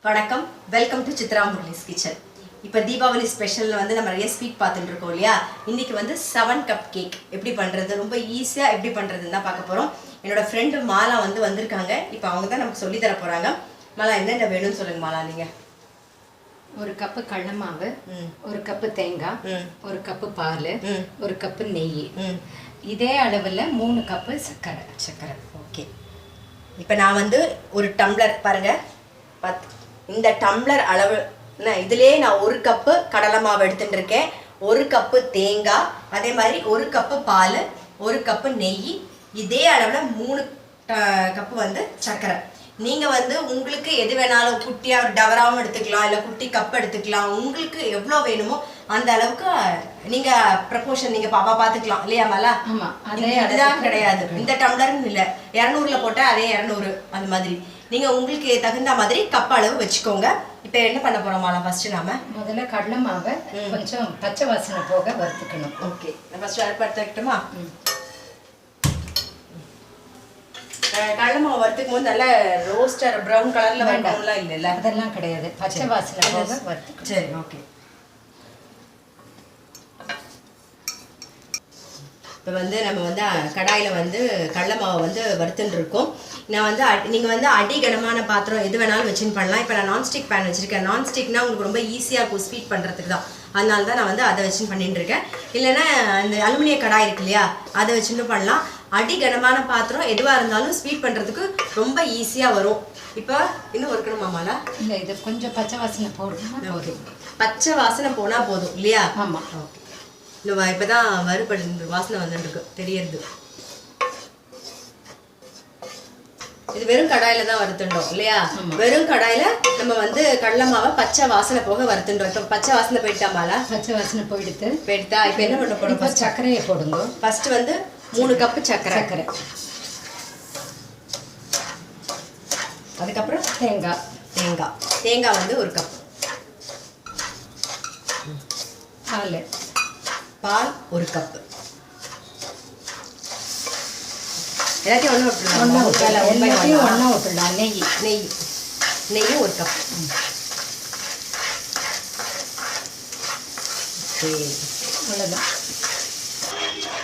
வணக்கம், welcome to Chitra Murali's kitchen. இப்போ தீபாவளி ஸ்பெஷலில் வந்து நம்ம நிறைய ஸ்வீட் பார்த்துட்டு இருக்கோம் இல்லையா. இன்றைக்கி வந்து 7 கப் கேக் எப்படி பண்ணுறது, ரொம்ப ஈஸியாக எப்படி பண்ணுறதுன்னு தான் பார்க்க போகிறோம். என்னோடய ஃப்ரெண்டு மாலா வந்து வந்திருக்காங்க. இப்போ அவங்க தான் நமக்கு சொல்லி தர போகிறாங்க. மாலா என்னென்ன வேணும்னு சொல்லுங்கள் மாலா. நீங்கள் ஒரு கப்பு கடலை மாவு, ஒரு கப்பு தேங்காய், ஒரு கப்பு பால், ஒரு கப்பு நெய், இதே அளவில் 3 கப்பு சர்க்கரை. ஓகே, இப்போ நான் வந்து ஒரு டம்ளர் பாருங்கள், இந்த டம்ளர் அளவு இதுலேயே நான் 1 கப்பு கடலை மாவு எடுத்துட்டு இருக்கேன், 1 கப்பு தேங்காய், அதே மாதிரி 1 கப்பு பால், 1 கப்பு நெய், இதே அளவில் 3 கப்பு வந்து சர்க்கரை. நீங்கள் வந்து உங்களுக்கு எது வேணாலும் குட்டியாக ஒரு டவராகவும் எடுத்துக்கலாம், இல்லை குட்டி கப் எடுத்துக்கலாம். உங்களுக்கு எவ்வளோ வேணுமோ அந்த அளவுக்கு நீங்கள் ப்ரப்போர்ஷன் நீங்கள் பாப்பா பார்த்துக்கலாம் இல்லையா மாலா? ஆமாம், இதுதான் கிடையாது. இந்த டம்ளர்னு இல்லை, 200ல் போட்டால் அதே 200 அந்த மாதிரி நீங்கள் உங்களுக்கு தகுந்த மாதிரி கப் அளவு வச்சுக்கோங்க. இப்போ என்ன பண்ண போகிறோம் மாலா? ஃபஸ்ட்டு முதல்ல கடலை மாவை கொஞ்சம் பச்சை வாசனை போக வறுத்துக்கணும். ஓகே, நான் ஃபஸ்ட்டு அடுப்பு எடுத்துக்கிட்டோமா? கடலை மாவு வறுத்துக்கும் போது நல்ல ரோஸ்டர் ப்ரௌன் கலரில் வேண்டாம்லாம் இல்லைல்ல? அதெல்லாம் கிடையாது, பச்சை வாசனை போக வறுத்துக்கணும். சரி, ஓகே. இப்போ வந்து நம்ம வந்து கடாயில் வந்து கடலை மாவை வந்து வறுத்துன்னு இருக்கோம். நான் வந்து நீங்கள் வந்து அடிகனமான பாத்திரம் எது வேணாலும் வச்சுன்னு பண்ணலாம். இப்போ நான் நான்ஸ்டிக் பேன் வச்சுருக்கேன். நான்ஸ்டிக்னா உங்களுக்கு ரொம்ப ஈஸியாக இருக்கும் ஸ்வீட் பண்ணுறதுக்கு தான், அதனால தான் நான் வந்து அதை வச்சுன்னு பண்ணிட்டு இருக்கேன். இல்லைன்னா இந்த அலுமினிய கடாய் இருக்கு இல்லையா, அதை வச்சுன்னு பண்ணலாம். அடிகனமான பாத்திரம் எதுவாக இருந்தாலும் ஸ்வீட் பண்ணுறதுக்கு ரொம்ப ஈஸியாக வரும். இப்போ இன்னும் இருக்கணுமா மாலா? இல்லை, இது கொஞ்சம் பச்சை வாசனை போடணுமா? ஓகே, பச்சை வாசனை போனால் போதும் இல்லையா? ஆமாம். ஓகே, இல்லை இப்போ தான் வறுபடு வாசனை வந்துருக்கு தெரியறது. இது வெறும் கடாயில தான் வறுத்துட்டோம் இல்லையா? வெறும் கடாயில நம்ம வந்து கடலை மாவை பச்சை வாசனை போக வறுத்துட்டோம். இப்போ பச்சை வாசனை போயிட்டா மாலா? பச்சை வாசனை போயிடுத்து போயிட்டா. இப்போ என்ன பண்ண போறோம்? சர்க்கரையை போடுங்க. ஃபர்ஸ்ட் வந்து 3 கப்பு சர்க்கரை, அதுக்கப்புறம் தேங்காய் வந்து 1 கப், பால் 1 கப்பு, எல்லாத்தையும் ஒன்றா விட்டுடலாம். நெய்யும் 1 கப். அவ்வளோதான்.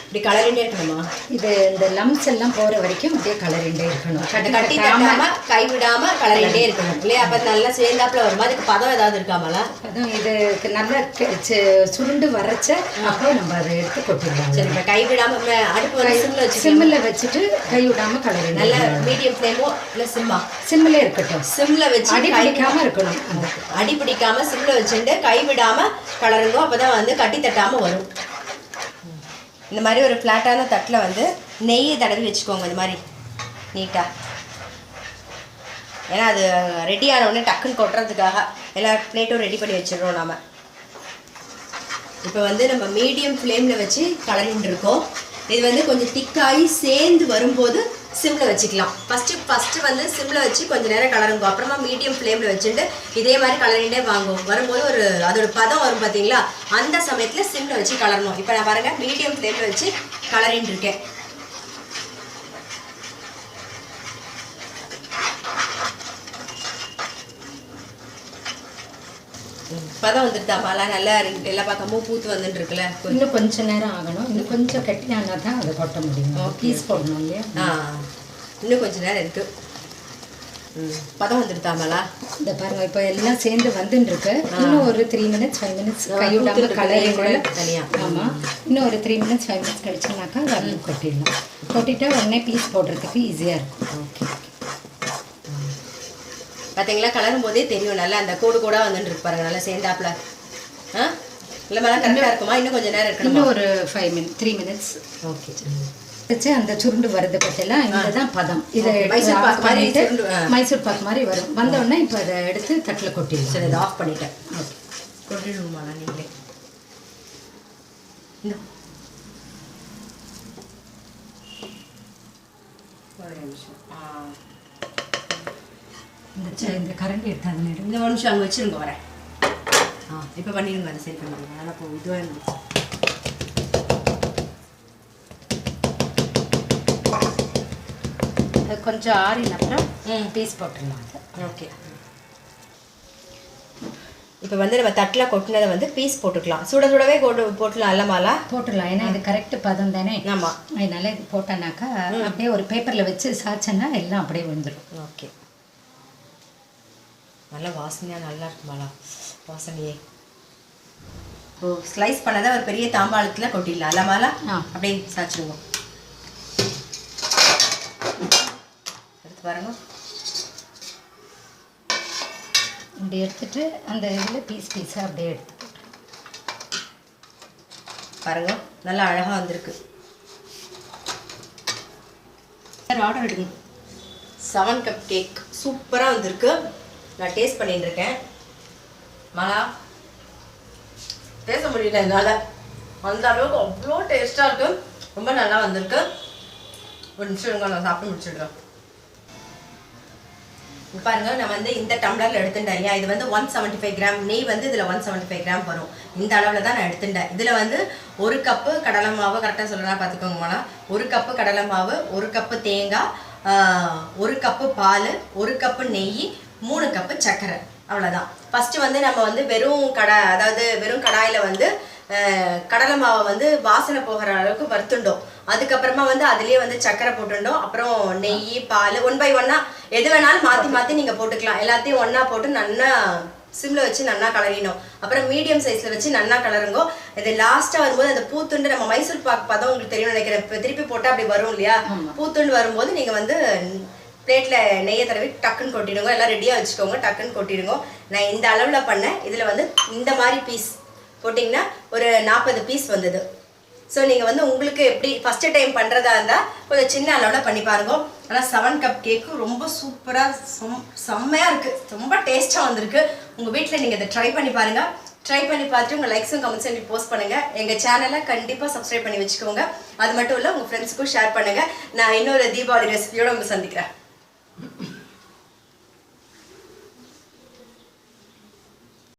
இப்படி கலரிண்டே இருக்கணுமா? இது இந்த லம்ஸ் எல்லாம் போகிற வரைக்கும் அப்படியே கலரிண்டே இருக்கணும். கட்டி தட்டாம கைவிடாம கலரிண்டே இருக்கணும் இல்லையா? அப்போ நல்லா சேர்ந்தாப்புல வருமா? அதுக்கு பதம் ஏதாவது இருக்காமலா? அதுவும் இதுக்கு நல்லா சுருண்டு வரைச்ச அப்புறம் நம்ம அதை எடுத்து கொட்டிடலாம். சரி, இப்போ கைவிடாம அடுப்பு சிம்மில் வச்சுட்டு கைவிடாம கலரி, நல்ல மீடியம் ஃப்ளேமோ இல்லை சிம்மில் இருக்கட்டும். சிம்மில் வச்சு அடி பிடிக்காம இருக்கணும். அடி பிடிக்காம சிம்மில் வச்சுட்டு கைவிடாம கலருங்க. அப்போதான் வந்து கட்டி தட்டாமல் வரும். இந்த மாதிரி ஒரு ஃப்ளாட்டான தட்டில் வந்து நெய்யை தடவி வச்சுக்கோங்க, இந்த மாதிரி நீட்டாக. ஏன்னா அது ரெடி ஆனவுடனே டக்குன்னு கொட்டுறதுக்காக எல்லா பிளேட்டும் ரெடி பண்ணி வச்சிடுறோம் நாம். இப்போ வந்து நம்ம மீடியம் ஃப்ளேமில் வச்சு கலரின்னு இருக்கோம். இது வந்து கொஞ்சம் திக்காகி சேர்ந்து வரும்போது சிம்மில் வச்சுக்கலாம். ஃபஸ்ட்டு வந்து சிம்மில் வச்சு கொஞ்சம் நேரம் கலருங்க. அப்புறமா மீடியம் ஃப்ளேமில் வச்சுட்டு இதே மாதிரி கலரிண்டே வாங்கும். வரும்போது ஒரு அதோட பதம் வரும் பார்த்தீங்களா, அந்த சமயத்தில் சிம்மில் வச்சு கலரணும். இப்போ நான் பாருங்கள் மீடியம் ஃப்ளேமில் வச்சு கலரின்னு இருக்கேன். பதம் வந்துட்டு மாலா? நல்லா எல்லா பக்கமும் பூத்து வந்துட்டு இருக்குல்ல. இன்னும் கொஞ்சம் நேரம் ஆகணும். இன்னும் கொஞ்சம் கட்டினா தான் அதை கொட்ட முடியும். பீஸ் போடணும் இல்லையா? இன்னும் கொஞ்சம் நேரம் இருக்கு. பதம் வந்துட்டு மாலா? இந்த பாருங்க, இப்போ எல்லாம் சேர்ந்து வந்துட்டு இருக்கு. இன்னும் ஒரு 3 மினிட்ஸ் 5 மினிட்ஸ் கைவிடாம கலரி தனியாக. ஆமாம், இன்னும் ஒரு 3 மினிட்ஸ் 5 மினிட்ஸ் கழிச்சுனாக்கா அதை கொட்டிடலாம். கொட்டிட்டா உடனே பீஸ் போடுறதுக்கு ஈஸியாக இருக்கும். ஓகே, பார்த்தீங்களா? கலரும் போதே தெரியும் நல்லா அந்த கூடு கூட வந்துட்டு இருக்கு பாருங்க, நல்லா சேர்ந்தாப்புல. இல்லை மேலே கரெக்டாக இருக்குமா? இன்னும் கொஞ்சம் நேரம் இருக்கணும். இன்னும் ஒரு 3 மினிட்ஸ். ஓகே, வச்சு அந்த சுருண்டு வருது பற்றிலாம் இதுதான் பதம். இதை மைசூர் பாக்கு மாதிரி வரும். வந்தோடனே இப்போ அதை எடுத்து தட்டில் கொட்டிடுவோம். சரி, இதை ஆஃப் பண்ணிட்டேன். ஓகே, கொட்டிடுவோமா நீங்களே? ஒரு நிமிஷம். இந்த கரண்டி எடுத்தாங்க. இந்த நிமிஷம் அங்கே வச்சுருங்க, வரேன். இப்போ பண்ணிடுங்க, அதை சரி பண்ணிடுங்க. நல்லா இப்போ இதுவாக இருந்துச்சு. கொஞ்சம் ஆறின அப்புறம் பீஸ் போட்டுடலாம். ஓகே, இப்போ வந்து நம்ம தட்டில் கொட்டினதை வந்து பீஸ் போட்டுக்கலாம். சுட சுடவே போட்டுலாம் அல்ல மாலா? போட்டுடலாம். ஏன்னா இது கரெக்ட் பதம் தானே. ஆமாம். அதனால இது போட்டோன்னாக்கா அப்படியே ஒரு பேப்பரில் வச்சு சாய்ச்சோன்னா எல்லாம் அப்படியே விழுந்துடும். ஓகே. நல்லா வாசனையாக நல்லா இருக்கு மாலா, வாசனையே. ஓ, ஸ்லைஸ் பண்ணதை ஒரு பெரிய தாம்பாளத்தில் கொட்டிடலாம் அல்ல மாலா? அப்படியே சாய்ச்சிடுவோம். எடுத்து பாருங்க. இப்படி எடுத்துட்டு அந்த இதில் பீஸாக அப்படியே எடுத்து பாருங்க, நல்லா அழகாக வந்திருக்கு. ஆர்டர் எடுங்க. 7 கப் கேக் சூப்பராக வந்திருக்கு. நான் டேஸ்ட் பண்ணிட்டு இருக்கேன். மாலா, பேச முடியல என்னால், அந்த அளவுக்கு அவ்வளோ டேஸ்ட்டாக இருக்கு. ரொம்ப நல்லா வந்திருக்கு. ஒரு நிமிஷம் இருங்க, நான் சாப்பிட்டு முடிச்சிடுறேன். பாருங்க, நான் வந்து இந்த டம்ளரில் எடுத்துட்டேன் இல்லையா, இது வந்து 175 கிராம் நெய் வந்து இதில் 175 கிராம் வரும். இந்த அளவில் தான் நான் எடுத்துட்டேன். இதில் வந்து 1 கப்பு கடலை மாவு, கரெக்டாக சொல்கிறேன்னா பார்த்துக்கோங்கம்மா, 1 கப்பு கடலை மாவு, 1 கப்பு தேங்காய், 1 கப்பு பால், 1 கப்பு நெய், 3 கப்பு சர்க்கரை, அவ்வளோதான். ஃபஸ்ட்டு வந்து நம்ம வந்து வெறும் கடாயில் வந்து கடலை மாவை வந்து வாசனை போகிற அளவுக்கு வறுத்துண்டோம். அதுக்கப்புறமா வந்து அதுலேயே வந்து சர்க்கரை போட்டுட்டோம். அப்புறம் நெய், பால் 1 by 1 எது வேணாலும் மாற்றி நீங்கள் போட்டுக்கலாம். எல்லாத்தையும் ஒன்றா போட்டு நல்லா சிம்மில் வச்சு நல்லா கலரினோம். அப்புறம் மீடியம் சைஸில் வச்சு நல்லா கலருங்கோ. இது லாஸ்ட்டாக வரும்போது அந்த பூத்துண்டு, நம்ம மைசூர் பாக்கு பதம் உங்களுக்கு தெரியும் நினைக்கிறேன், இப்போ திருப்பி போட்டால் அப்படி வரும் இல்லையா, பூத்துண்டு வரும்போது நீங்கள் வந்து பிளேட்டில் நெய்யை தடவி டக்குன்னு கொட்டிடுங்க. எல்லாம் ரெடியாக வச்சுக்கோங்க, டக்குன்னு கொட்டிடுங்க. நான் இந்த அளவில் பண்ணேன். இதில் வந்து இந்த மாதிரி பீஸ் போட்டிங்கன்னா ஒரு 40 பீஸ் வந்தது. ஸோ நீங்கள் வந்து உங்களுக்கு எப்படி ஃபஸ்ட்டு டைம் பண்ணுறதா இருந்தால் கொஞ்சம் சின்ன அளவில் பண்ணி பாருங்க. ஆனால் 7 கப் கேக்கு ரொம்ப சூப்பராக செம்மையாக இருக்குது, ரொம்ப டேஸ்ட்டாக வந்திருக்கு. உங்கள் வீட்டில் நீங்கள் இதை ட்ரை பண்ணி பாருங்கள். ட்ரை பண்ணி பார்த்துட்டு உங்கள் லைக்ஸும் கமெண்ட்ஸும் எனக்கு போஸ்ட் பண்ணுங்கள். எங்கள் சேனலை கண்டிப்பாக சப்ஸ்கிரைப் பண்ணி வச்சுக்கோங்க. அது மட்டும் இல்லை, உங்கள் ஃப்ரெண்ட்ஸுக்கும் ஷேர் பண்ணுங்கள். நான் இன்னொரு தீபாவளி ரெசிபியோடு உங்களை சந்திக்கிறேன்.